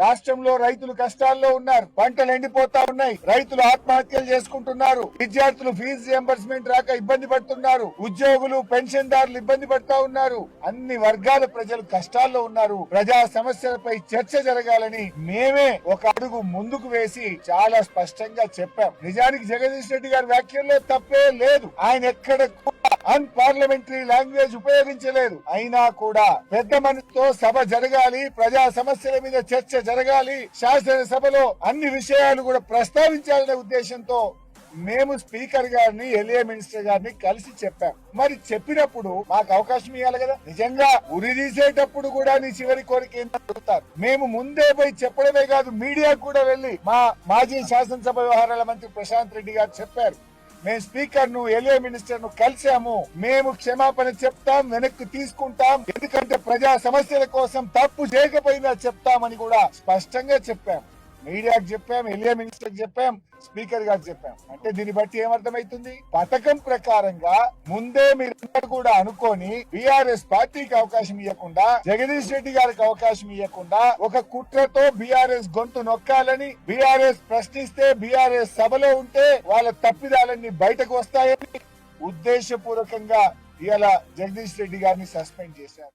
రాష్ట్రంలో రైతులు కష్టాల్లో ఉన్నారు, పంటలు ఎండిపోతా ఉన్నాయి, రైతులు ఆత్మహత్యలు చేసుకుంటున్నారు, విద్యార్థులు ఫీజు రియంబర్స్మెంట్ రాక ఇబ్బంది పడుతున్నారు, ఉద్యోగులు పెన్షన్దారులు ఇబ్బంది పడుతా ఉన్నారు, అన్ని వర్గాల ప్రజలు కష్టాల్లో ఉన్నారు. ప్రజా సమస్యలపై చర్చ జరగాలని మేమే ఒక అడుగు ముందుకు వేసి చాలా స్పష్టంగా చెప్పాం. నిజానికి జగదీష్ రెడ్డి గారి వ్యాఖ్యల్లో తప్పే లేదు. ఆయన ఎక్కడ అన్పార్లమెంటరీ లాంగ్వేజ్ ఉపయోగించలేదు. అయినా కూడా పెద్ద మనసుతో సభ జరగాలి, ప్రజా సమస్యల మీద చర్చ జరగాలి, శాసనసభలో అన్ని విషయాలు కూడా ప్రస్తావించాలనే ఉద్దేశంతో మేము స్పీకర్ గారిని, ఎల్ఏ మినిస్టర్ గారిని కలిసి చెప్పాం. మరి చెప్పినప్పుడు మాకు అవకాశం ఇవ్వాలి కదా. నిజంగా ఉరి తీసేటప్పుడు కూడా నీ చివరి కోరిక ఏంటని అడుగుతారు. మేము ముందే పోయి చెప్పడమే కాదు, మీడియాకు కూడా వెళ్లి మా మాజీ శాసనసభ వ్యవహారాల మంత్రి ప్రశాంత్ రెడ్డి గారు చెప్పారు, మేము స్పీకర్ ను, ఎల్ఏ మినిస్టర్ ను కలిసాము, మేము క్షమాపణ చెప్తాం, వెనక్కి తీసుకుంటాం, ఎందుకంటే ప్రజా సమస్యల కోసం తప్పు చేయకపోయినా చెప్తామని కూడా స్పష్టంగా చెప్పాం. మీడియాకు చెప్పాం, ఎల్ఏ మినిస్టర్ చెప్పాం, స్పీకర్ గారు చెప్పాం. అంటే దీన్ని బట్టి ఏమర్థమైతుంది, పథకం ప్రకారంగా ముందే మీరందరూ కూడా అనుకోని బీఆర్ఎస్ పార్టీకి అవకాశం ఇవ్వకుండా, జగదీష్ రెడ్డి గారికి అవకాశం ఇవ్వకుండా ఒక కుట్రతో బీఆర్ఎస్ గొంతు నొక్కాలని, బీఆర్ఎస్ ప్రశ్నిస్తే, బీఆర్ఎస్ సభలో ఉంటే వాళ్ళ తప్పిదాలన్నీ బయటకు వస్తాయని ఉద్దేశపూర్వకంగా ఇవాళ జగదీష్ రెడ్డి గారిని సస్పెండ్ చేశారు.